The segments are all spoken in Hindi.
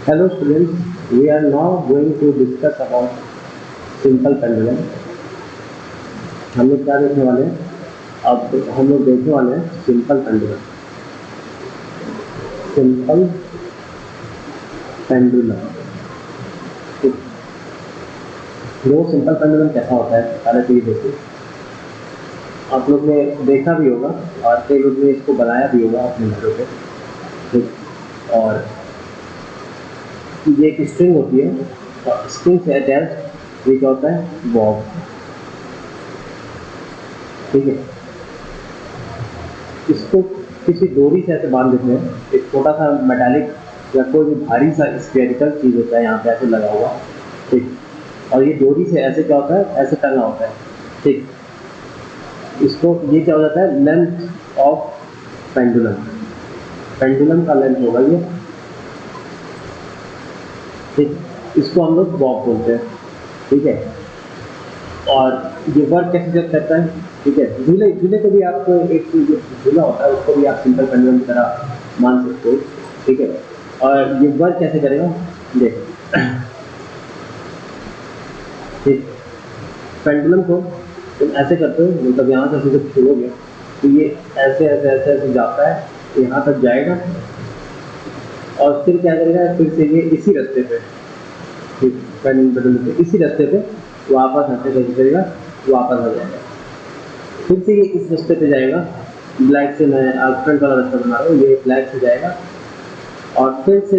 Hello students, we are now going to discuss about simple pendulum. हम लोग क्या देखने वाले हैं? अब हम लोग देखने वाले हैं सिंपल पेंडुलम. Simple pendulum. वो सिंपल पेंडुलम कैसा होता है पहले तो ये देखिए. आप लोग ने देखा भी होगा और कई लोग ने इसको बनाया भी होगा अपने घरों पे. ठीक. और ये एक स्ट्रिंग होती है और स्ट्रिंग से अटैच ये क्या होता है? बॉब. ठीक है. इसको किसी डोरी से ऐसे बांध देते हैं. एक छोटा सा मेटालिक या कोई भी भारी सा स्फेरिकल चीज होता है यहाँ पे ऐसे लगा हुआ. ठीक. और ये डोरी से ऐसे क्या होता है? ऐसे टंगा होता है. ठीक. इसको ये क्या हो जाता है? Length of pendulum. पेंडुलम का लेंथ होगा ये. ठीक. इसको हम लोग बॉब बोलते हैं. ठीक है. और ये वर्क कैसे जब करता है? ठीक है. झूले झूले को भी आप एक जो झूला होता है उसको भी आप सिंपल पेंडुलम की तरह मान सकते हो. ठीक है. और ये वर्क कैसे करेगा? देखो. ठीक. पेंडुलम को तुम ऐसे करते हो, मतलब यहाँ से ऐसे जब छोड़ोगे तो ये ऐसे ऐसे ऐसे ऐसे जाता है, यहाँ तक जाएगा और फिर क्या करेगा? फिर से ये इसी रास्ते पे, ठीक, पेंडुलम पे इसी रास्ते पे वापस ऐसे कैसे करेगा? वापस आ जाएगा. फिर से ये इस रास्ते पे जाएगा. ब्लैक से मैं फ्रंट वाला रास्ता बना रहा हूँ, ये ब्लैक से जाएगा और फिर से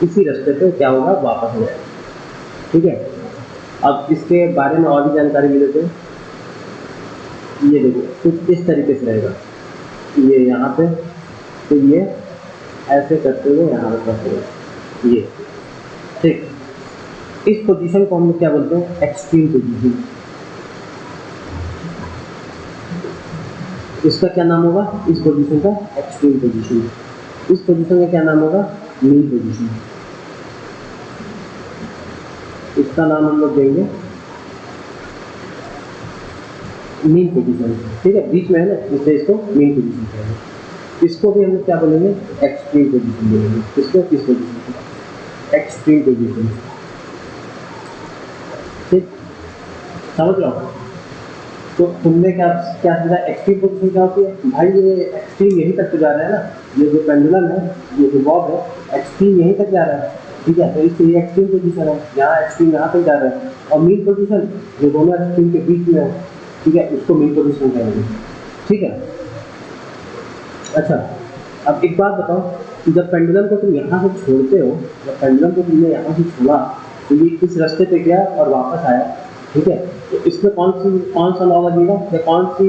इसी रास्ते पे क्या होगा? वापस आ जाएगा. ठीक है. अब इसके बारे में और भी जानकारी मिले तो ये देखो कुछ इस तरीके से रहेगा. ये यहाँ पे तो ये ऐसे करते हुए यहाँ पे करते हुए ये. ठीक. इस पोजीशन को हम लोग क्या बोलते हैं? Extreme position. इसका क्या नाम होगा? इस पोजीशन का एक्सट्रीम पोजीशन. इस पोजीशन का क्या नाम होगा? Mean position. इसका नाम हम लोग देंगे मीन पोजीशन. ठीक है. बीच में है ना, इसलिए इसको मीन पोजीशन कहेंगे. इसको भी हम लोग क्या बोलेंगे? एक्सट्रीम पोजीशन बोलेंगे. इसको किस पोजीशन को? Extreme position. ठीक. समझ रहा हूँ. तो तुमने क्या क्या समझा? एक्सट्रीम पोजीशन क्या होती है? भाई ये एक्सट्रीम यहीं तक तो जा रहा है ना. ये जो पेंडुलम है, ये जो बॉब है, एक्सट्रीम यहीं तक जा रहा है. ठीक है. तो इसलिए एक्सट्रीम पोजीशन है. यहाँ एक्सट्रीम यहाँ तक जा रहा है और मीन पोजीशन जो दोनों एक्सट्रीम के बीच में है, ठीक है, उसको मीन पोजीशन कहेंगे. ठीक है. अच्छा, अब एक बात बताओ कि जब पेंडुलम को तुम यहाँ से छोड़ते हो, जब पेंडुलम को तुमने यहाँ से छोड़ा तो ये इस रास्ते पे गया और वापस आया. ठीक है. तो इसमें कौन सा लॉ लगेगा या कौन सी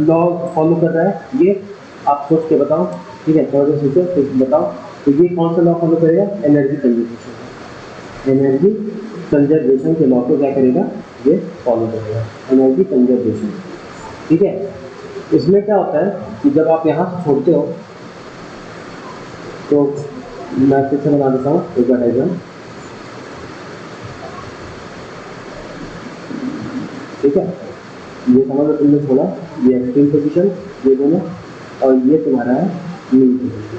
लॉ फॉलो कर रहा है? ये आप सोच के बताओ. ठीक है. थोड़ा सा सोचो फिर बताओ. तो ये कौन सा लॉ फॉलो करेगा? Energy conservation. एनर्जी कंजर्वेशन के लॉ को क्या करेगा? ये फॉलो करेगा. Energy conservation. ठीक है. इसमें क्या होता है कि जब आप यहाँ से छोड़ते हो तो मैं फिर से बना देता हूँ एक बार डायग्राम. ठीक है. ये समझ लो तुमने छोड़ा, ये एक्सट्रीम पोजीशन ये दोनों, और ये तुम्हारा है मीन पोजीशन.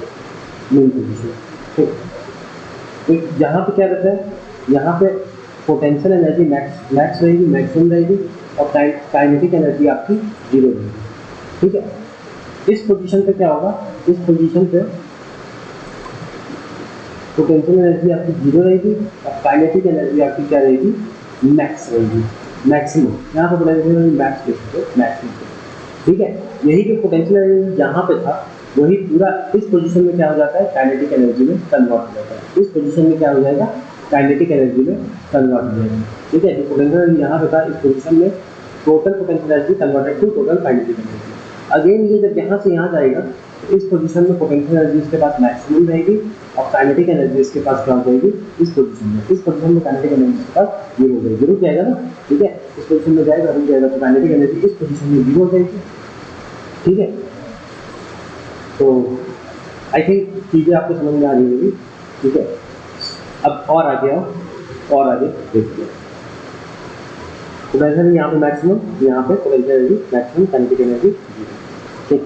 Mean position. ठीक. तो यहाँ पे क्या रहता है? यहाँ पे पोटेंशियल एनर्जी मैक्स रहेगी, मैक्सिमम रहेगी और काइनेटिक एनर्जी आपकी जीरो रहेगी. ठीक है. इस पोजीशन पे क्या होगा? इस पोजीशन पे पोटेंशियल एनर्जी आपकी जीरो रहेगी और काइनेटिक एनर्जी आपकी क्या रहेगी? मैक्स रहेगी. मैक्सिमम. यहाँ पे पोटेंशियल एनर्जी मैक्स लिख सकते हो, मैक्सिमम. ठीक है. यही जो पोटेंशियल एनर्जी यहाँ पे था वही पूरा इस पोजीशन में क्या हो जाता है? काइनेटिक एनर्जी में कन्वर्ट हो जाता है. इस पोजीशन में क्या हो जाएगा? काइनेटिक एनर्जी में कन्वर्ट हो जाएगा. ठीक है. जो पोटेंशियल एनर्जी यहाँ पे था इस पोजीशन में total potential energy converted to total kinetic energy. Again ये जब यहाँ से यहाँ जाएगा तो इस पोजीशन में पोटेंशियल एनर्जी इसके पास मैक्सिमम रहेगी और काइनेटिक एनर्जी इसके पास क्या हो जाएगी? इस पोजीशन में. इस पोजीशन में काइनेटिक एनर्जी इसके पास जीरो हो जाएगी. रुक जाएगा ना. ठीक है. इस पोजीशन में जाएगा, रुक जाएगा, तो काइनेटिक एनर्जी इस पोजीशन में जीरो हो जाएगी. ठीक है. तो आई थिंक चीज़ें आपको समझ में आ रही होगी. ठीक है. अब और आगे आओ, और आगे देखिए. पोटेंशियल यहाँ पे मैक्सिमम, यहाँ पे potential energy maximum, kinetic energy zero. ठीक.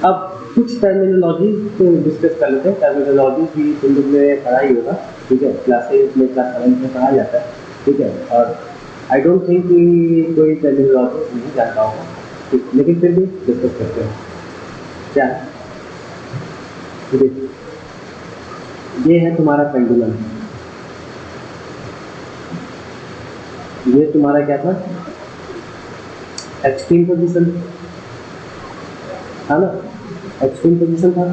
अब कुछ टर्मिनोलॉजी तो डिस्कस कर लेते हैं। टर्मिनोलॉजी भी तुम लोग ने पढ़ा ही होगा, ठीक है, क्लासेज में, क्लास 7 में पढ़ाया जाता है, ठीक है। और आई डोंट थिंक कि कोई टर्मिनोलॉजी नहीं जानता होगा, ठीक, लेकिन फिर भी डिस्कस करते हैं। क्या ये है तुम्हारा पेंडुलम, ये तुम्हारा क्या था, एक्सट्रीम पोजीशन था ना, एक्सट्रीम पोजीशन था।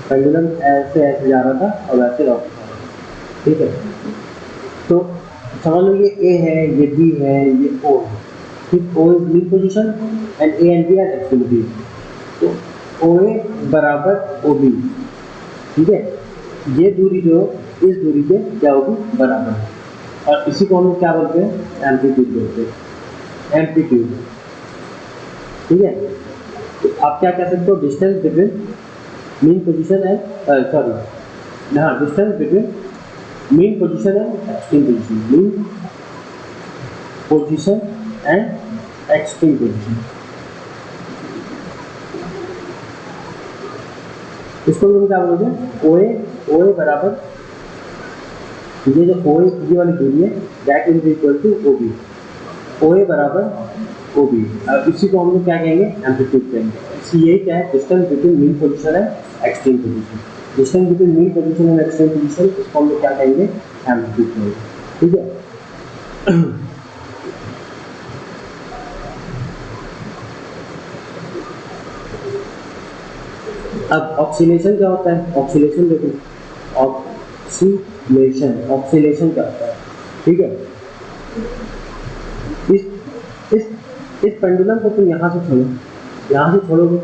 पेंडुलम ऐसे ऐसे जा रहा था और वैसे लौट रहा था, ठीक है। तो समझ लो ये ए है, ये बी है, ये ओ है, ठीक। O is mean position and A and B are extremity. तो ओ ए बराबर ओ बी, ठीक है। ये दूरी जो इस दूरी के क्या होगी, बराबर है। और इसी को हम लोग क्या बोलते हैं, एम्पलीट्यूड बोलते हैं, एम्पलीट्यूड, ठीक है। तो आप क्या कह सकते हो, distance between mean position and sorry हाँ, distance between mean position and extreme position, mean position and extreme position. इसको हम क्या बोलोगे, ओ ए बराबर ये जो ओ ए ये वाली दूरी है, that is equal to O B, O A बराबर ओ बी। अब इसी को हम लोग क्या कहेंगे, एम्पलीट्यूड कहेंगे। इसी यही क्या है, distance between mean position and extreme position. Distance between mean position and extreme position, इसको हम लोग क्या कहेंगे, एम्पलीट्यूड कहेंगे, ठीक है। अब ऑक्सीलेशन क्या होता है, ऑक्सीलेशन देखो, ऑक्सीलेशन क्या होता है, ठीक है। इस पेंडुलम को तुम यहाँ से छोड़ो, यहाँ से छोड़ोगे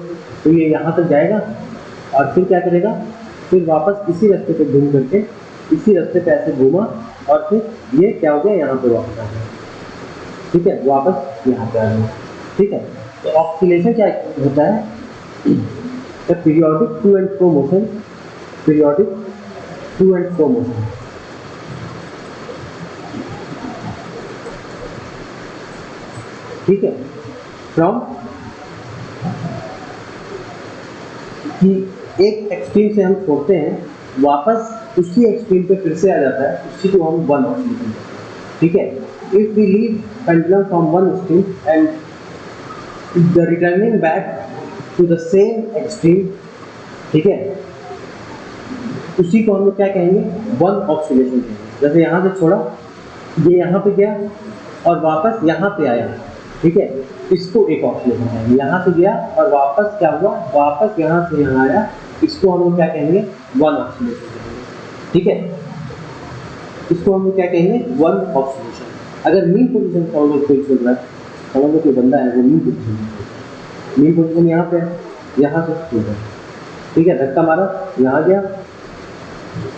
तो ये यहाँ तक जाएगा और फिर क्या करेगा, फिर वापस इसी रास्ते पे घूम करके इसी रास्ते पे ऐसे घूमा और फिर ये क्या हो गया, यहाँ पे वापस आ गया, ठीक है, वापस यहाँ पे आ गया, ठीक है। तो ऑक्सीलेशन क्या होता है, the periodic to and fro motion, periodic to and fro motion, ठीक है। फ्रॉम कि एक एक्सट्रीम से हम छोड़ते हैं, वापस उसी एक्सट्रीम पे फिर से आ जाता है, उसी को हम वन ऑक्सीलेशन कहते हैं, ठीक है। If we leave pendulum from one extreme and the returning back to the same extreme, ठीक है, उसी को हम लोग क्या कहेंगे, वन ऑक्सीलेशन कहेंगे। जैसे यहाँ से छोड़ा, ये यहाँ पे गया और वापस यहाँ पे आया, ठीक है, इसको एक ऑक्सीलेशन कहेंगे। यहाँ से गया और वापस क्या हुआ, वापस यहाँ से यहाँ आया, इसको हम लोग क्या कहेंगे, वन ऑक्सीलेशन कहेंगे, ठीक है। इसको हम लोग क्या कहेंगे, वन ऑक्सीलेशन। अगर मीन पोजीशन समझ लो कोई चल रहा है, समझ लो कोई बंदा है वो मीन पोजीशन यहाँ पे, यहाँ से छोड़ रहा है, ठीक है, धक्का मारा, यहाँ गया,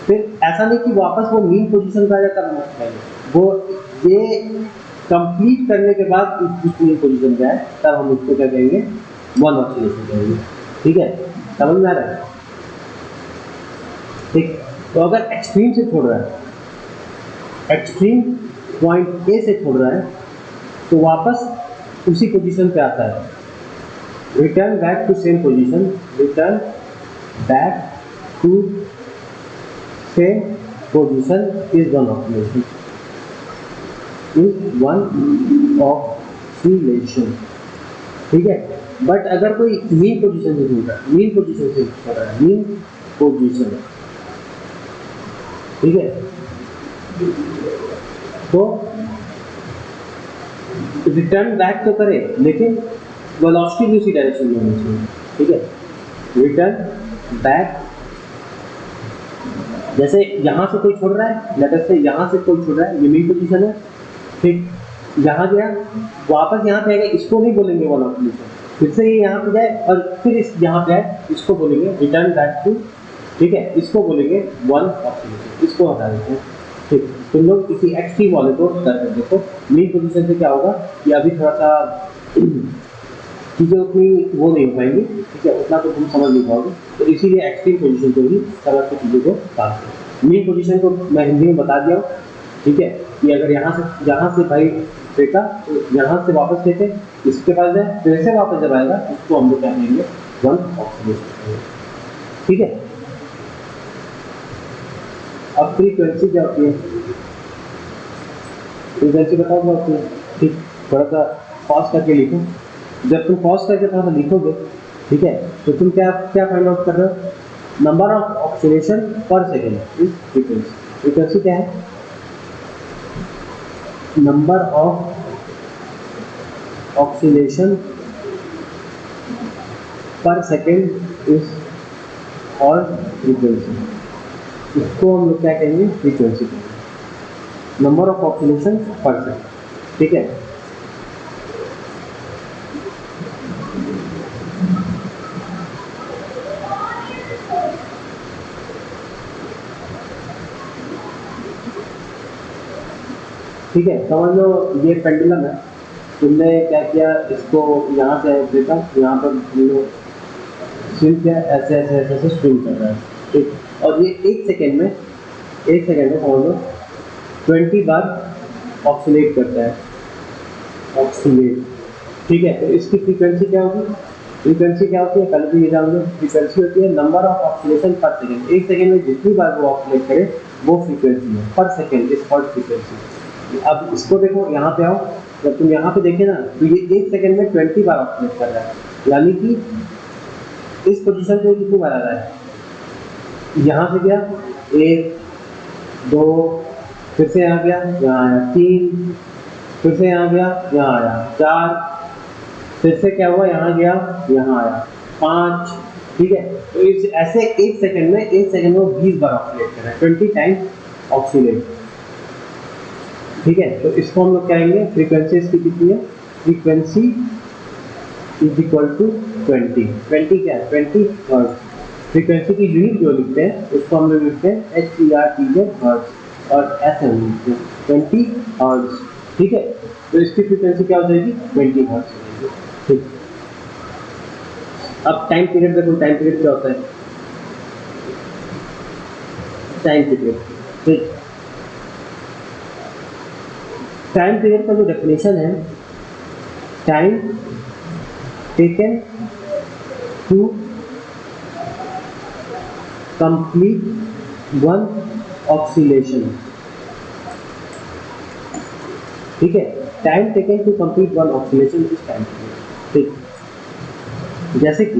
फिर ऐसा नहीं कि वापस वो मीन पोजीशन का जाता है, वो ये कंप्लीट करने के बाद इस मीन पोजीशन पे आए, तब हम उसको क्या कहेंगे, वन ऑक्सीलेशन कहेंगे, ठीक है। समझ में आ रहा है, ठीक। तो अगर एक्सट्रीम से छोड़ रहा है, एक्सट्रीम पॉइंट ए से छोड़ रहा है, तो वापस उसी पोजीशन पे आता है, return back to same position, return back to same position is one oscillation, is one oscillation, ठीक है। बट अगर कोई मीन पोजीशन से छोड़ रहा है, मीन पोजीशन से छोड़ रहा है, मीन पोजीशन, ठीक है, तो रिटर्न बैक तो करे लेकिन वेलोसिटी भी उसी डायरेक्शन में होनी चाहिए, ठीक है। रिटर्न बैक, जैसे यहाँ से कोई छोड़ रहा है, लेटर से यहाँ से कोई छोड़ रहा है, ये मीन पोजीशन है, ठीक, यहाँ गया, वापस यहाँ पे आएगा, इसको नहीं बोलेंगे वन ऑक्सीलेशन, फिर से ये यहाँ पे जाए और फिर इस यहाँ पे आए, इसको बोलेंगे रिटर्न बैक टू, ठीक है, इसको बोलेंगे वन ऑक्सीलेशन, इसको हटा देते हैं, ठीक। तुम लोग किसी एक्सट्रीम वाले को कर देखो, मीन पोजीशन से क्या होगा कि अभी थोड़ा सा चीज़ें उतनी वो नहीं हो पाएंगी, ठीक है, उतना तो तुम समझ नहीं पाओगे, तो इसीलिए एक्सट्रीम पोजीशन को ही समझ के चीज़ों को काटते हैं। मीन पोजीशन को मैं हिंदी में बता दिया हूँ, ठीक है, कि अगर यहाँ से भाई फेंका तो यहाँ से वापस फेंके, इसके पास जाए, फिर से वापस जब आएगा उसको हम लोग क्या कहेंगे, वन ऑक्सीलेशन। ठीक है, अब फ्रीक्वेंसी क्या होती है, फ्रीक्वेंसी बताओ क्या होती है। ठीक, थोड़ा सा पॉज करके लिखो। जब तुम पॉज करके थोड़ा सा लिखोगे, ठीक है, तो तुम क्या क्या फाइंड आउट कर रहे हो, नंबर ऑफ ऑक्सीलेशन पर सेकेंड इज फ्रीक्वेंसी। फ्रीक्वेंसी क्या है, नंबर ऑफ ऑक्सीलेशन पर सेकेंड इज और फ्रीक्वेंसी। इसको हम लोग क्या कहेंगे, फ्रीक्वेंसी कहेंगे, नंबर ऑफ ऑक्सीलेशन पर सेकेंड। ठीक है, ठीक है, समझ लो ये पेंडुलम है, तुमने क्या किया, इसको यहाँ से देखा, यहाँ पर स्विंग किया, ऐसे ऐसे ऐसे ऐसे स्विंग कर रहा है। ठीक, और ये एक सेकेंड में समझ लो 20 बार ऑक्सीलेट करता है, ऑक्सीलेट। ठीक है, तो इसकी फ्रीक्वेंसी क्या होगी, फ्रीक्वेंसी क्या होती है, कल भी ये जान लो, फ्रीक्वेंसी होती है नंबर ऑफ ऑक्सीलेशन पर सेकेंड। एक सेकेंड में जितनी बार वो ऑक्सीलेट करे वो फ्रीक्वेंसी है, पर सेकेंड इज कॉल्ड फ्रीक्वेंसी। अब इसको देखो, यहाँ पे आओ, जब तुम यहाँ पे देखे ना, तो ये एक सेकेंड में 20 बार ऑक्सीलेट कर रहा है, यानी कि इस पोजीशन पे कितनी बार आ रहा है, यहाँ से गया 1 2, फिर से यहाँ गया, यहाँ आया 3, फिर से यहाँ गया, यहाँ आया 4, फिर से क्या हुआ, यहाँ गया, यहाँ आया 5। ठीक है, तो इस ऐसे एक सेकंड में 20 बार ऑक्सीलेट कर रहा है, 20 टाइम्स ऑक्सीलेट। ठीक है, तो इसको हम लोग कहेंगे फ्रीक्वेंसी इसकी कितनी है, फ्रीक्वेंसी इज इक्वल टू 20। 20 क्या है, 20 हर्ट्ज। फ्रीक्वेंसी की यूनिट जो लिखते हैं उसको हम लोग लिखते हैं HERTZ हर्ट्ज, और ऐसे हम लिखते हैं 20 हर्ट्ज। ठीक है, तो इसकी फ्रीक्वेंसी क्या हो जाएगी, 20 हर्ट्ज हो जाएगी। ठीक, अब टाइम पीरियड देखो, टाइम पीरियड क्या होता है, टाइम पीरियड। ठीक, टाइम पीरियड का जो डेफिनेशन है, time taken to complete one oscillation. ठीक है, time taken to complete one oscillation is time period. ठीक, जैसे कि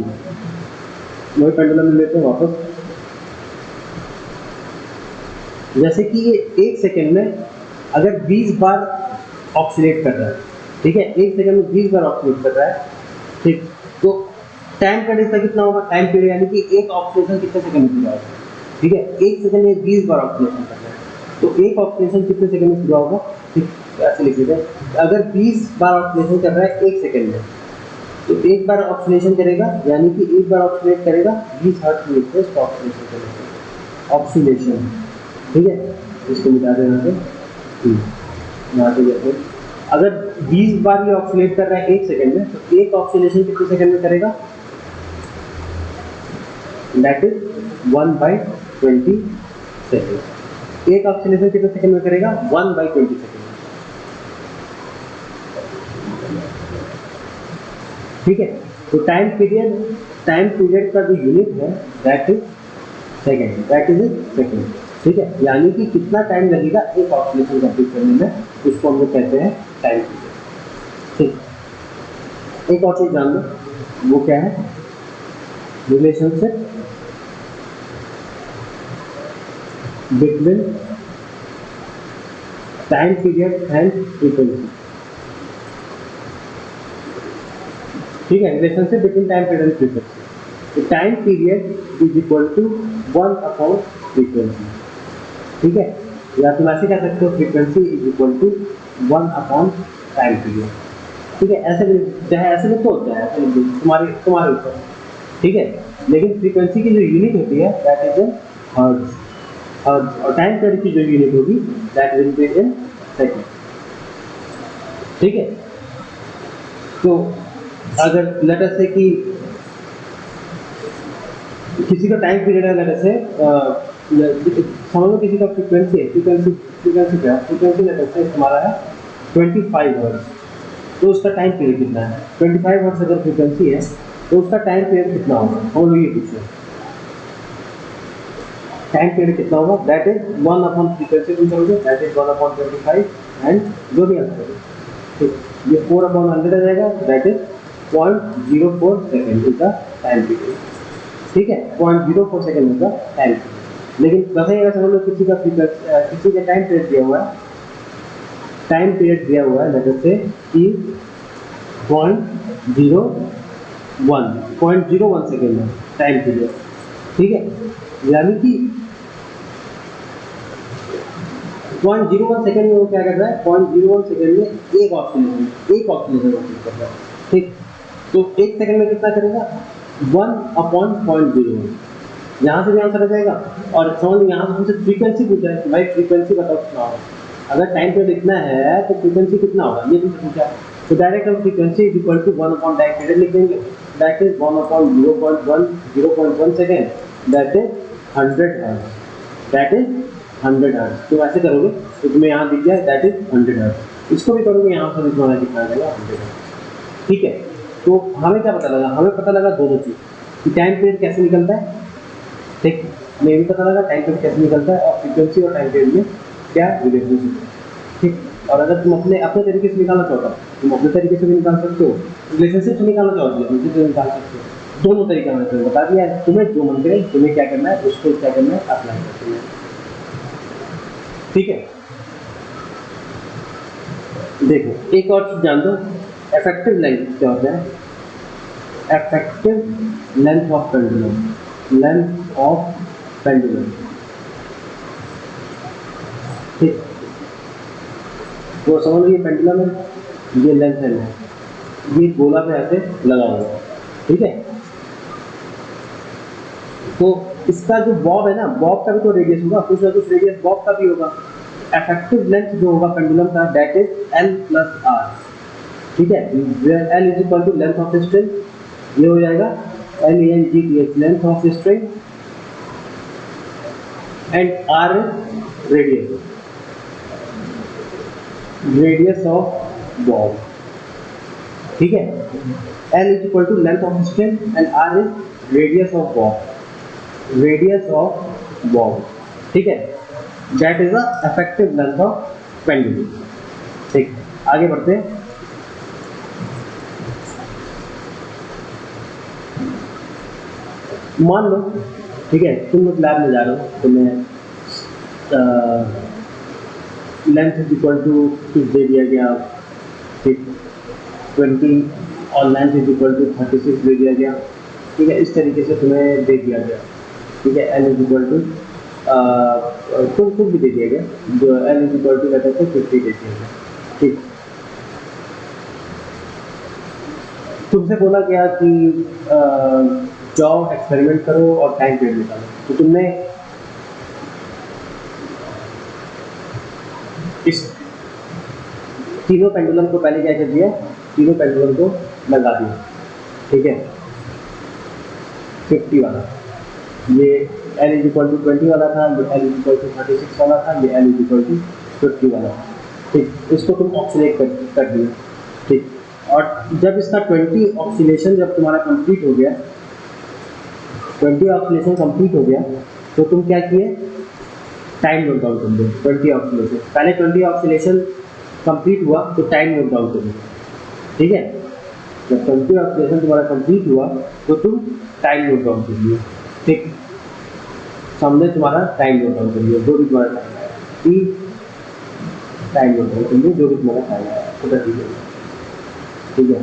वही पेंडुलम में लेते हैं वापस, जैसे कि ये एक सेकेंड में अगर 20 बार ऑक्सीलेट कर रहा है, ठीक है, एक सेकेंड में 20 बार ऑक्सीलेट कर रहा है। ठीक, तो टाइम पीरियड इसका कितना होगा, टाइम पीरियड यानी कि एक ऑक्सीलेशन कितने सेकंड में पूरा होगा। ठीक है, एक सेकंड में 20 बार ऑक्सीलेशन कर रहा है, तो एक ऑक्सीलेशन कितने सेकंड में पूरा होगा। ठीक, ऐसे लिख देते हैं, अगर 20 बार ऑक्सीलेशन कर रहा है एक सेकंड में, तो एक बार ऑक्सीलेशन करेगा, यानी कि एक बार ऑक्सीलेट करेगा 20 हर्ट्ज में इसको ऑक्सीलेशन करेगा, ऑक्सीलेशन। ठीक है, इसको मिटा देना है, यहाँ पे जैसे अगर 20 बार ये ऑक्सीलेट कर रहा है एक सेकंड में, तो एक ऑक्सीलेशन कितने सेकंड में करेगा, दैट इज 1/20 सेकंड। एक ऑक्सीलेशन कितने सेकंड में करेगा, 1/20 सेकंड। ठीक है, तो टाइम पीरियड का जो यूनिट है that is second, that is second. ठीक है, यानी कि कितना टाइम लगेगा एक ऑक्सीलेशन कंप्लीट करने में, उसको हम लोग कहते हैं टाइम पीरियड। ठीक, एक और चीज जान लो, वो क्या है, relationship between time period and frequency. ठीक है, relationship between time period and frequency. तो time period is equal to 1 frequency. ठीक है, या तुम ऐसे कह सकते हो, frequency is equal to 1 time period. ठीक है, ऐसे भी चाहे ऐसे भी तो होता है, ऐसे तुम्हारे ऊपर। ठीक है, लेकिन फ्रीक्वेंसी की जो यूनिट होती है दैट इज इन हर्ट्ज, और टाइम पीरियड की जो यूनिट होगी that will be in second. ठीक है, तो अगर लेट अस से कि किसी का टाइम पीरियड है, लेट अस से समझ लो किसी का फ्रीक्वेंसी है, फ्रीक्वेंसी क्या है, फ्रीक्वेंसी लेट अस से हमारा है 25 हर्ट्ज, तो उसका टाइम पीरियड कितना है, 25 हर्ट्ज अगर फ्रीक्वेंसी है, तो उसका टाइम पीरियड कितना होगा, हम लोग ये पूछे टाइम पीरियड कितना होगा, दैट इज 1 फ्रीक्वेंसी पूछोगे, दैट इज 1/25 एंड जो भी आंसर है, ठीक, ये 4/100 आ जाएगा, that is 0.04 second is the time period, ठीक है, 0.04 second is the time period. लेकिन वैसे अगर समझ लो किसी का किसी का टाइम पीरियड दिया हुआ है, टाइम पीरियड दिया हुआ है लेट से कि 0.01 सेकेंड है टाइम पीरियड, ठीक है, यानी कि 0.01 सेकेंड में वो क्या कर रहा है, 0.01 सेकेंड में एक ऑक्सीजन कर रहा है, ठीक, तो एक सेकेंड में कितना करेगा 1/0.01, यहाँ से भी आंसर आ जाएगा। और समझ यहाँ से हमसे फ्रीक्वेंसी पूछा है कि भाई फ्रीक्वेंसी बताओ कितना होगा, अगर टाइम पीरियड इतना है तो फ्रीक्वेंसी कितना होगा ये तुमसे पूछा है, तो डायरेक्ट हम frequency is equal to 1 time period लिख देंगे, that is 1/0.1 second, that is 100 hertz, that is 100 hertz. तो ऐसे करोगे तो तुम्हें यहाँ दिख जाए दैट इज 100 हर्ट्ज, इसको भी करोगे यहाँ से तुम्हारा कितना आ जाएगा 100 हर्ट्ज, ठीक है। तो हमें क्या पता लगा, हमें पता लगा दोनों चीज़ कि टाइम पीरियड कैसे निकलता है, ठीक, हमें भी पता लगा टाइम पीरियड कैसे निकलता है और फ्रीक्वेंसी और टाइम पीरियड में क्या रिलेशनशिप है, ठीक। और अगर तुम अपने अपने तरीके से निकालना चाहता हो तुम अपने तरीके से भी निकाल सकते हो, रिलेशनशिप से निकालना चाहते हो उसी से निकाल सकते हो, दोनों तरीका मैंने तुम्हें बता दिया है, तुम्हें जो मन करे तुम्हें क्या करना है उसको क्या करना है अप्लाई करना है, ठीक है। देखो एक और चीज जान दो, इफेक्टिव लेंथ क्या होता है, effective length of pendulum, length of pendulum, ठीक, तो समझ लीजिए पेंडुलम है, ये लेंथ है, ये गोला पे ऐसे लगा हुआ है, ठीक है, तो इसका जो बॉब है ना, बॉब का भी तो रेडियस होगा, कुछ ना कुछ रेडियस बॉब का भी होगा, इफेक्टिव लेंथ जो होगा पेंडुलम का दैट इज L+R, ठीक है, L is equal to length of string, ये हो जाएगा LENGTH length of string and R radius, radius of bob, ठीक है, L is equal to length of string and R is radius of bob, radius of bob, ठीक है, that is the effective length of pendulum, ठीक। आगे बढ़ते हैं, मान लो, ठीक है, तुम लोग लैब में जा रहे हो, तुम्हें लेंथ इज इक्वल टू कुछ दे दिया गया, ठीक, 20 और लेंथ इज इक्वल टू 36 दे दिया गया, ठीक है, इस तरीके से तुम्हें दे दिया गया, ठीक है, L इज इक्वल टू कुछ भी दे दिया गया, जो L इज इक्वल टू कहते हैं 50 दे दिया गया, ठीक, तुमसे बोला गया कि जाओ एक्सपेरिमेंट करो और टाइम पीरियड निकालो, तो तुमने इस तीनों पेंडुलम को पहले क्या कर दिया, तीनों पेंडुलम को लगा दिया, ठीक है, 50 वाला, ये L इज इक्वल टू 20 वाला था, ये L इज इक्वल टू 36 वाला था, ये L इज इक्वल टू 50 वाला, ठीक, इसको तुम ऑक्सीलेट कर दिया, ठीक, और जब इसका 20 ऑक्सीलेशन जब तुम्हारा कंप्लीट हो गया, 20 ऑक्सीलेशन कंप्लीट हो गया, तो तुम क्या किए, टाइम नोट डाउन कर दो, 20 ऑक्सीलेशन, पहले 20 ऑक्सीलेशन कंप्लीट हुआ तो टाइम नोट डाउन कर दो, ठीक है, जब 20 ऑक्सीलेशन तुम्हारा कंप्लीट हुआ तो तुम टाइम नोट डाउन कर दिए, ठीक, सामने तुम्हारा टाइम नोट डाउन कर दिया, जो भी तुम्हारा टाइम आया, टाइम नोट डाउन कर दिया, जो भी तुम्हारा टाइम आया, ठीक है।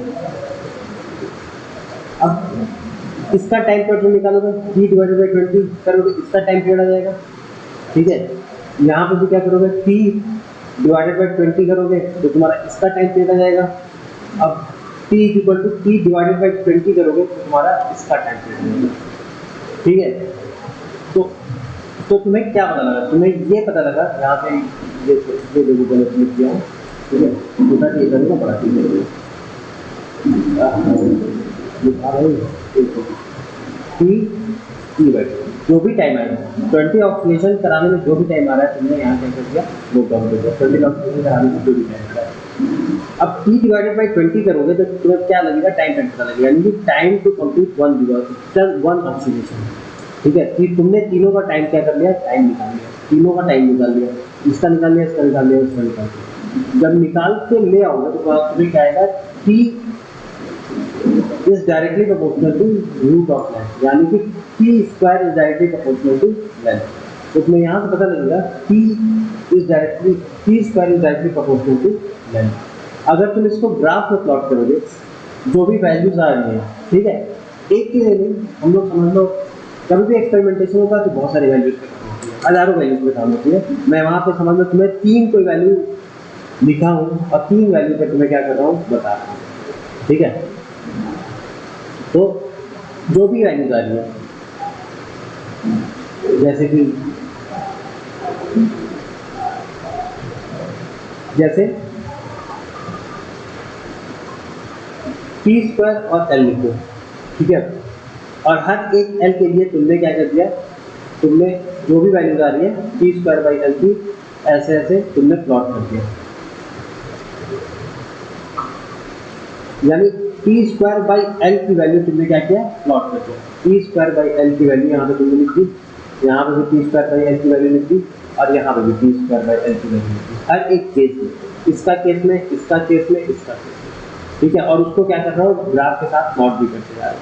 अब इसका टाइम पीरियड निकालोगे, T/20 करोगे, इसका टाइम पीरियड आ जाएगा, ठीक है, यहाँ पे भी क्या करोगे, T/20 करोगे तो तुम्हारा इसका टाइम पीरियड आ जाएगा, अब T/20 करोगे तो तुम्हारा इसका टाइम पीरियड आ जाएगा, ठीक है। तो तुम्हें क्या पता लगा, तुम्हें ये पता लगा, यहाँ पे ये देखो गलत लिख दिया, ठीक है, छोटा टी करूँगा, बड़ा टी करूँगा, जो भी टाइम आएगा 20 ऑक्सीलेशन कराने में जो भी टाइम आ रहा है तुमने यहाँ क्या कर दिया, नोट डाउन कर दिया, 20 ऑक्सीलेशन कराने में जो भी टाइम आ रहा है। अब t डिवाइडेड बाई 20 करोगे तो तुम्हें क्या लगेगा, टाइम पता लगेगा, यानी कि time to complete one observation. ठीक है, कि तुमने तीनों का टाइम क्या कर लिया, टाइम निकाल लिया, तीनों का टाइम निकाल लिया, इसका निकाल लिया, इसका निकाल लिया, इसका निकाल लिया। जब निकाल के ले आओगे तो तुम्हें क्या आएगा, t is directly proportional to root of length, यानी कि t square is directly proportional to length. तो तुम्हें यहाँ से पता लगेगा t square is directly proportional to length. अगर तुम इसको ग्राफ में प्लॉट करोगे, जो भी वैल्यूज आ रही हैं, ठीक है, एक की नहीं, हम लोग समझ लो कभी भी एक्सपेरिमेंटेशन होता है तो बहुत सारी वैल्यूज पे काम होती है, हजारों वैल्यूज पे काम होती है। मैं वहाँ पे समझ लो तुम्हें 3 कोई वैल्यू लिखा हूँ और 3 वैल्यू पे तुम्हें क्या कर रहा हूँ, बता रहा हूँ। ठीक है, तो जो भी वैल्यूज आ रही है, जैसे टी स्क्वायर और एल लिखो, ठीक है, और हर एक एल के लिए तुमने क्या कर दिया, तुमने जो भी वैल्यूज आ रही है टी स्क्वायर बाई एल की ऐसे ऐसे तुमने प्लॉट कर दिया, यानी टी स्क्वायर बाई एल की वैल्यू तुमने क्या किया, प्लॉट कर दिया। टी स्क्वायर बाई एल की वैल्यू यहाँ पे तुमने लिख दी, यहाँ पे भी टी स्क्वायर बाई एल की वैल्यू लिख दी, और यहाँ पे भी टी स्क्वायर बाई एल की वैल्यू लिख दी, हर एक केस में, इसका केस में, इसका केस में, इसका केस में। ठीक है, और उसको क्या कर रहा हूँ, ग्राफ के साथ प्लॉट भी करते जा रहा है।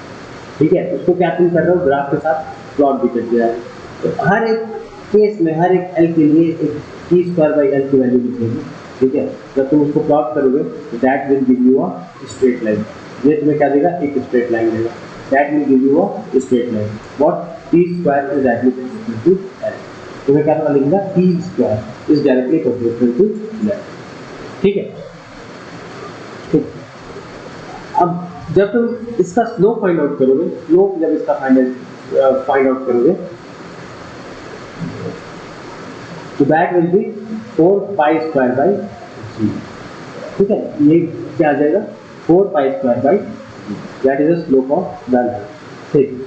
ठीक है, उसको क्या तुम कर रहे हो, ग्राफ के साथ प्लॉट भी करते जा रहे हो। तो हर एक केस में, हर एक एल के लिए एक टी स्क्वायर बाई एल की वैल्यू लिखेगी। ठीक है, जब तुम उसको प्लॉट करोगे तो that will give you a straight line. ये तुम्हें क्या देगा, एक स्ट्रेट लाइन देगा, that will give you a straight line. What, T square is directly proportional to L. तुम्हें क्या पता लगेगा, T square is directly proportional to L. ठीक है, ठीक। अब जब तुम इसका स्लोप फाइंड आउट करोगे, स्लोप जब इसका फाइंड आउट करोगे तो that will be 4 pi square by G. ठीक है, ये क्या आ जाएगा, 4 pi square by G, that is the slope of the line. ठीक,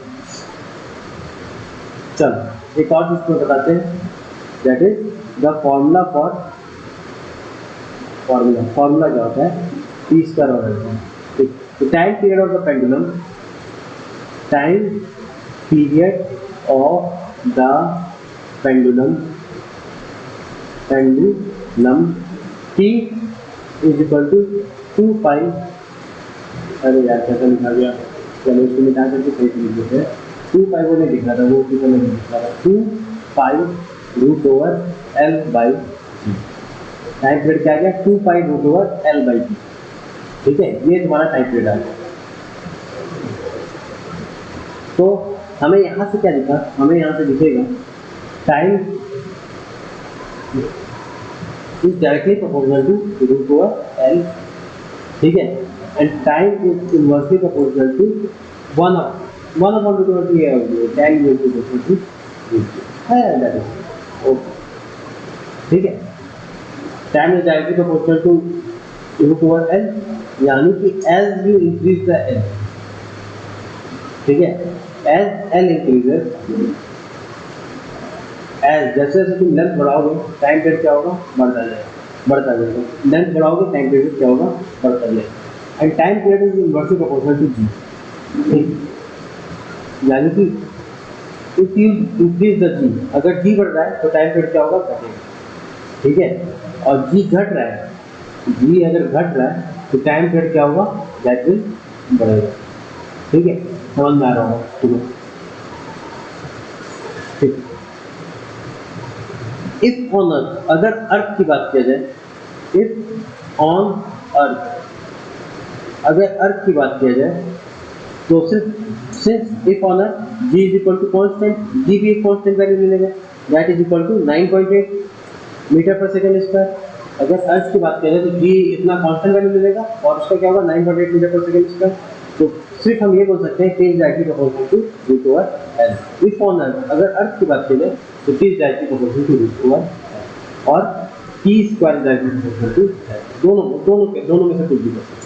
चलो एक और चीज को बताते हैं, that is the formula formula क्या होता है, टी स्क्वायर और एल। ठीक, तो time period of the pendulum, time period of the pendulum t is equal to 2 पाई, अरे यार कैसा लिखा गया, चलो इसको मिटा करके सही लिख देते हैं। 2 पाई वो नहीं दिख रहा था, वो कितना नहीं दिख रहा था, 2 pi root over L by G. Time period क्या आ गया, 2 pi root over L by G. ठीक है, ये तुम्हारा टाइम पीरियड आ गया। तो हमें यहाँ से क्या दिखा, हमें यहाँ से दिखेगा time is directly proportional to root over L. ठीक है, and time is inversely proportional to 1 upon root over T है, time is proportional to root है, दैट इज ओके। ठीक है, time is directly proportional to root over L, यानी कि as you increase the L, ठीक है, एज एल इंक्रीजेस, एज जैसे जैसे तुम लेंथ बढ़ाओगे टाइम पीरियड क्या होगा, बढ़ता जाएगा, लेंथ बढ़ाओगे टाइम पीरियड क्या होगा, बढ़ता जाएगा। And time period is inversely proportional to G. ठीक, यानी कि if you increase the G, अगर जी बढ़ रहा है तो टाइम पीरियड क्या होगा, घटेगा। ठीक है, और जी घट रहा है, जी अगर घट रहा है तो टाइम पीरियड क्या होगा, दैट विल बढ़ेगा। ठीक है, समझ में आ रहा होगा तुम्हें। ठीक, इफ ऑन अर्थ, अगर अर्थ की बात किया जाए, इफ ऑन अर्थ, अगर अर्थ की बात किया जाए तो since if on earth G is equal to constant, G भी एक कॉन्स्टेंट वैल्यू मिलेगा, that is equal to 9.8 metre per second square. अगर अर्थ की बात किया जाए तो जी इतना कॉन्स्टेंट वैल्यू मिलेगा और उसका क्या होगा, 9.8 मीटर पर सेकेंड स्क्वायर। तो सिर्फ हम ये बोल सकते हैं T is directly proportional to root over L. If on earth, अगर अर्थ की बात की जाए तो T is directly proportional to root over L, और T square is directly proportional to L, दोनों में से कुछ भी कर सकते हैं।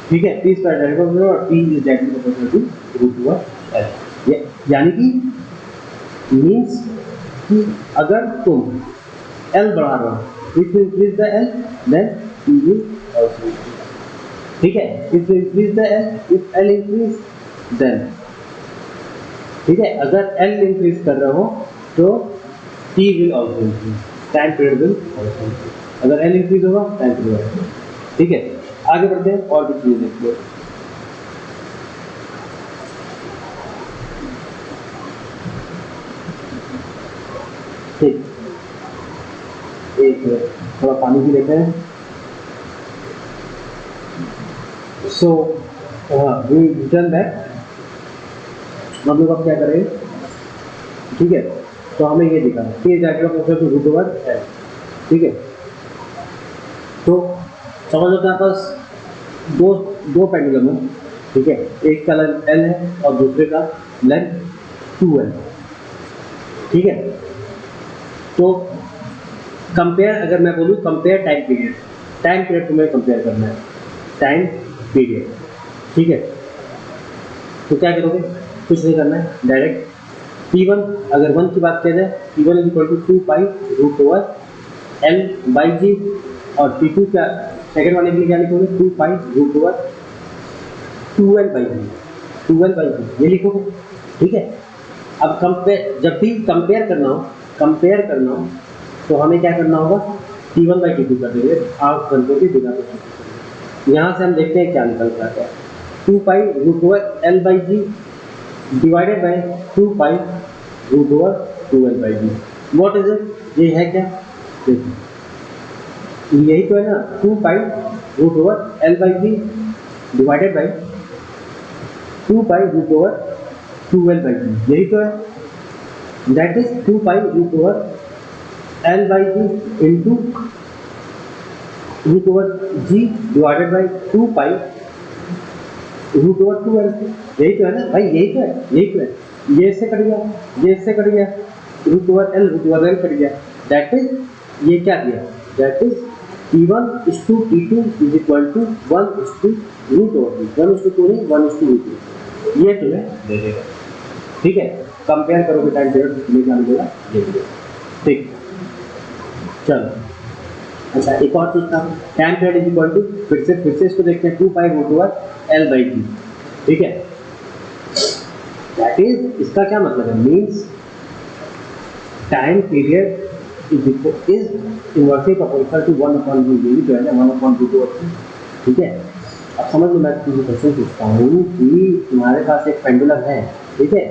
ठीक है, टी स्क्वायर डायरेक्टली प्रोपोर्शनल और T is directly proportional to root over L. यानी कि मीन्स कि अगर तुम एल बढ़ा रहे हो, if you increase the L then T will also ठीक है, if increase the L, if L increase then, ठीक है, अगर एल इंक्रीज कर रहे हो तो T will also increase, time period will also increase, अगर एल इंक्रीज होगा टाइम पीरियड ऑल्सो। ठीक है, आगे बढ़ते हैं और भी चीजें देखते हैं। ठीक, एक थोड़ा पानी भी लेते हैं। सो वी रिटर्न बैक, हम लोग अब क्या करें, ठीक है, तो हमें ये दिखा कि डायग्राम ऑफ रूट ओवर है, ठीक है, तो समझ लो आपके पास दो दो पेंडुलम है, ठीक है, एक का लेंथ एल है और दूसरे का लेंथ 2l, ठीक है, तो कंपेयर, अगर मैं बोलूँ compare time period, time period तुम्हें कंपेयर करना है, टाइम पीरियड, ठीक है, तो क्या करोगे, कुछ नहीं करना है, डायरेक्ट T1, अगर 1 की बात करें T1 is equal to 2 pi root over L by G, और T2 क्या सेकंड वाले के लिए क्या लिखोगे, 2 pi root over 2l by G, 2l by G ये लिखोगे, ठीक है। अब कंपेयर, जब भी कंपेयर करना हो तो हमें क्या करना होगा, T1 बाई T2 कर देंगे, आंख बंद करके बिना कुछ, यहाँ से हम देखते हैं क्या निकल जाता है, 2 pi root over L by G divided by 2 pi root over 2l by G, what is it, ये है क्या, देखिए यही तो है ना, 2 pi root over L by G divided by 2 pi root over 2l by G, यही तो है, that is 2 pi root over L by G into root over G divided by 2 pi root over 2l, यही तो है ना भाई, यही तो है, यही तो है, ये इससे कट गया, ये इससे कट गया, रूट ओवर एल कट गया, दैट इज ये क्या दिया, that is T1 is to T2 is equal to 1 is to root over 1 is to 2 नहीं 1 is to रूट 2, ये तुम्हें दे देगा, ठीक है, कंपेयर करोगे टाइम पीरियड तुम्हें क्या मिलेगा, ये मिलेगा, ठीक, चलो अच्छा एक और चीज था, time period is equal to, फिर से इसको देखते हैं, 2 pi root over L by G, ठीक है, दैट इज, इसका क्या मतलब है, means time period is inversely proportional to 1 upon root, यही तो है ना, 1 अपॉन रूट ओवर 2, ठीक है। अब समझ लो, मैं तुझे क्वेश्चन पूछता हूँ कि तुम्हारे पास एक पेंडुलम है, ठीक है,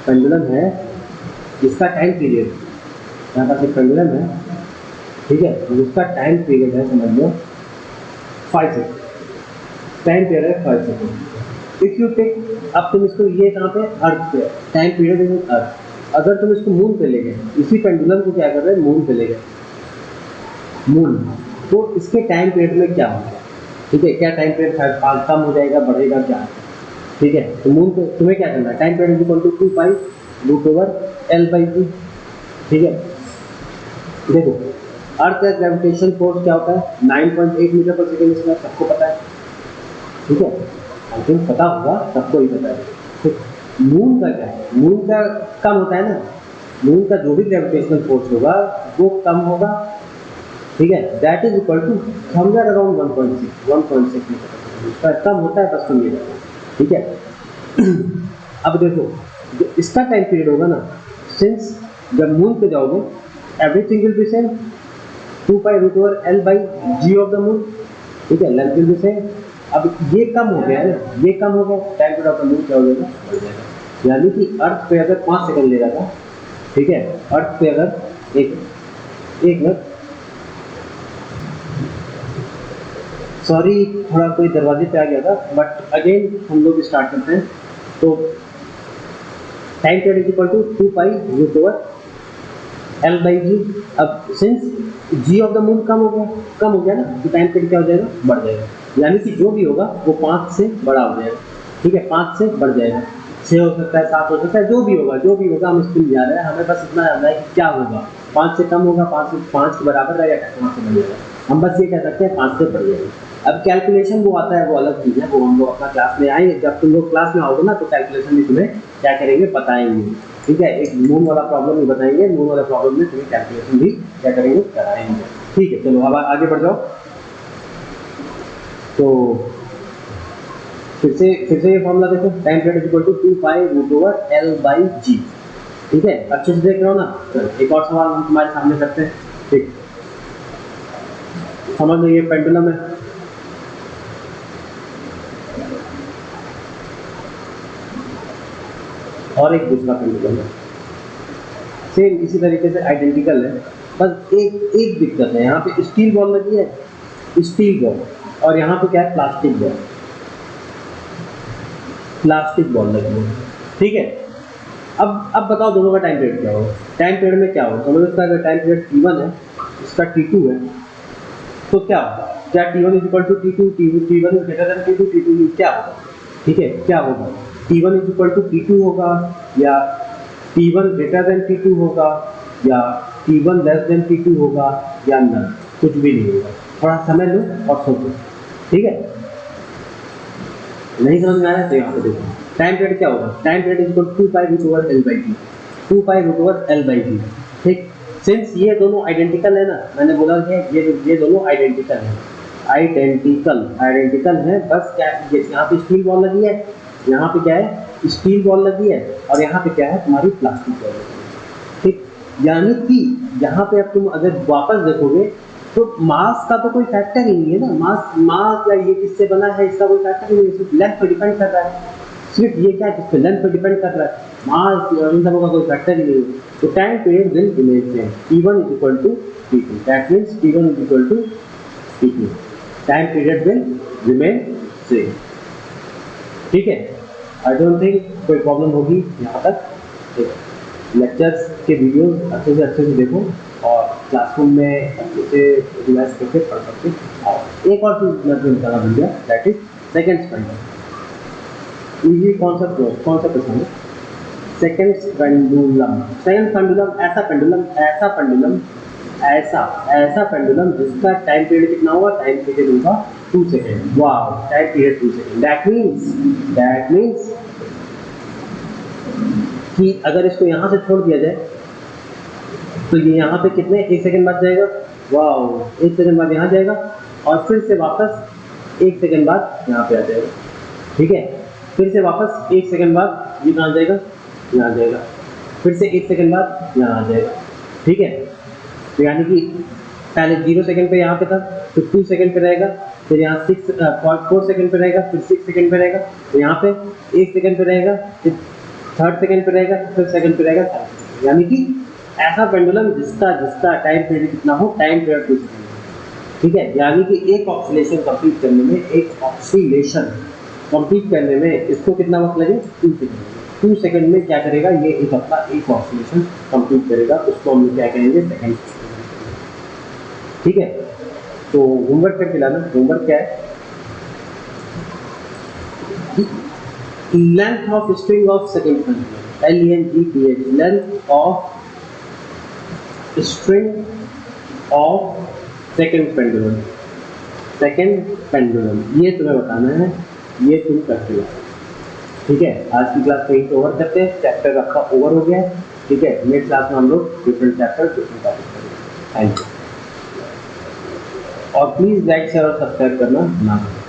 पेंडुलम है जिसका टाइम पीरियड, यहाँ पास एक पेंडुलम है, ठीक है, जिसका टाइम पीरियड है, समझ लो 5 सेकेंड, टाइम पीरियड है 5 सेकेंड, इफ यू टेक, अब तुम इसको, ये कहाँ पे, अर्थ पे, टाइम पीरियड इज अर्थ, अगर तुम इसको मून पे ले गए, इसी पेंडुलम को क्या कर रहे हैं, मून पे ले गए, मून, तो इसके टाइम पीरियड में क्या होगा, ठीक है, क्या टाइम पीरियड कम हो जाएगा, बढ़ेगा क्या, ठीक है, तो मून पे तुम्हें क्या करना है, time period is equal to 2 pi root over L by G, ठीक है, देखो अर्थ का ग्रेविटेशन फोर्स क्या होता है, 9.8 मीटर पर सेकेंड, इसमें सबको पता है, ठीक है, आई थिंक पता होगा, सबको ही पता है, ठीक, मून का क्या है, मून का कम होता है ना, मून का जो भी ग्रेविटेशनल फोर्स होगा वो कम होगा, ठीक है, that is equal to somewhere around 1.6 metre, इसका कम होता है, बस सुन लीजिए, ठीक है। अब देखो जो इसका टाइम पीरियड होगा ना, सिंस जब मून पे जाओगे everything will be same, 2 pi root over L by g of the moon, ठीक है, लेंथ विल बी सेम, अब ये कम हो गया है, ये कम हो गया, time period of the moon क्या हो जाएगा, बढ़ जाएगा, यानी कि अर्थ पे अगर 5 सेकंड ले रहा था, ठीक है, अर्थ पे अगर एक मिनट, सॉरी थोड़ा कोई दरवाजे पे आ गया था, बट अगेन हम लोग स्टार्ट करते हैं, तो time period is equal to 2 pi root over L by G, अब since G of the moon कम हो गया ना, तो टाइम पीरियड क्या हो जाएगा, बढ़ जाएगा, यानी कि जो भी होगा वो 5 से बड़ा हो जाएगा, ठीक है, 5 से बढ़ जाएगा, 6 हो सकता है, 7 हो सकता है, जो भी होगा हम इसको जा रहे हैं, हमें बस इतना जानना है कि क्या होगा, 5 से कम होगा, 5 के बराबर रहेगा, 5 से बढ़ जाएगा, हम बस ये कह सकते हैं 5 से बढ़ जाएगा। अब कैलकुलेशन वो आता है, वो अलग चीज़ है, वो हम लोग अपना क्लास में आएंगे, जब तुम लोग क्लास में आओगे ना तो कैलकुलेशन भी तुम्हें क्या करेंगे, बताएंगे, ठीक है, एक मून वाला प्रॉब्लम भी बताएंगे, मून वाला प्रॉब्लम में तुम्हें कैलकुलेशन भी क्या करेंगे, कराएंगे, ठीक है। चलो अब आगे बढ़ जाओ, तो फिर से ये फॉर्मूला देखो, time period equal to 2 pi root over L by G. ठीक है, अच्छे से देख रहे हो ना? एक और सवाल हम तुम्हारे सामने करते हैं। ठीक, समझ लो ये पेंडुलम है, और एक दूसरा पेंडुलम है, सेम इसी तरीके से आइडेंटिकल है। बस एक दिक्कत है, यहाँ पे स्टील बॉल लगी है, स्टील बॉल, और यहाँ पे क्या है, प्लास्टिक बॉल, प्लास्टिक बॉल लगी है। ठीक है, अब बताओ दोनों का टाइम पीरियड क्या होगा? टाइम पीरियड में क्या होगा? समझो इसका अगर टाइम पीरियड T1 है, इसका T2 है, तो क्या होगा? क्या T1 is equal to T2, T1 is greater than T2, T2 क्या होगा? ठीक है, क्या होगा? T1 is equal to T2 होगा, या T1 ग्रेटर देन T2 होगा, या T1 लेस देन T2 होगा, या नन, कुछ भी नहीं होगा। थोड़ा समय लो और सोचो। ठीक है, नहीं समझ में आ रहा है तो यहाँ पे देखो, टाइम पीरियड क्या होगा? Time period is equal to 2 pi root over L by G, 2 pi root over L by G. ठीक, सिंस ये दोनों आइडेंटिकल है ना, मैंने बोला कि ये दोनों आइडेंटिकल है, आइडेंटिकल है। बस क्या है, यहाँ पे स्टील बॉल लगी है, यहाँ पे क्या है, स्टील बॉल लगी है, और यहाँ पे क्या है, तुम्हारी प्लास्टिक बॉल लगी है। ठीक, यानी कि यहाँ पे अब तुम अगर वापस देखोगे तो मास का तो कोई फैक्टर ही नहीं है ना। मास या ये किससे बना है इसका कोई फैक्टर ही नहीं है, सिर्फ लेंथ पे डिपेंड कर रहा है। सिर्फ ये क्या है, जिस पे लेंथ पे डिपेंड कर रहा है, मास और इन सबों का कोई फैक्टर ही नहीं है। तो time period will remain same, T1 is equal to T2, that means T1 is equal to T2, time period will remain same. ठीक है, आई डोंट थिंक कोई प्रॉब्लम होगी यहाँ तक। लेक्चर्स के वीडियोस अच्छे से देखो, और क्लासरूम में अच्छे से रिवाइज करके पढ़ सकते हो। और एक और चीज़ मैं बताना भूल गया, that is second pendulum. Easy कौन सा प्रश्न है? सेकेंड पेंडुलम ऐसा पेंडुलम जिसका टाइम पीरियड कितना होगा? टाइम पीरियड होगा 2 second. Wow, time period 2 second. That means कि अगर इसको यहाँ से छोड़ दिया जाए तो ये यहाँ पे कितने 1 सेकंड बाद जाएगा? वाओ, 1 सेकंड बाद यहाँ जाएगा, और फिर से वापस 1 सेकंड बाद यहाँ पे आ जाएगा। ठीक है, फिर से वापस 1 सेकंड बाद ये कहाँ जाएगा? यहाँ जाएगा, फिर से 1 सेकंड बाद यहाँ आ जाएगा। ठीक है, तो यानी कि पहले 0 सेकंड पे यहाँ पे था, फिर 2 सेकंड पे रहेगा, फिर यहाँ 4 सेकंड पे रहेगा, फिर 6 सेकंड पे रहेगा, तो यहाँ पे 1 सेकंड पे रहेगा, फिर 3rd सेकंड पे रहेगा, फिर सेकंड पे रहेगा, यानी कि ऐसा पेंडुलम जिसका टाइम पीरियड कितना हो? Time period 2 second. ठीक है, यानी कि एक ऑक्सीलेशन कंप्लीट करने में इसको कितना वक्त लगे? 2 सेकंड। 2 सेकंड में क्या करेगा? ये अपना एक ऑक्सीलेशन कंप्लीट करेगा, उसको हम क्या कहेंगे? सेकंड। ठीक है, तो होमवर्क करके लाना। होमवर्क क्या है? Length of string of second pendulum, LENGTH, length of string of second pendulum, ये तुम्हें बताना है, ये तुम करते हो। ठीक है, आज की क्लास को यहीं ओवर करते हैं, चैप्टर आपका ओवर हो गया है। ठीक है, नेक्स्ट क्लास में हम लोग डिफरेंट चैप्टर डिफरेंट टॉपिक करेंगे। थैंक यू, और प्लीज लाइक शेयर और सब्सक्राइब करना ना भूलें।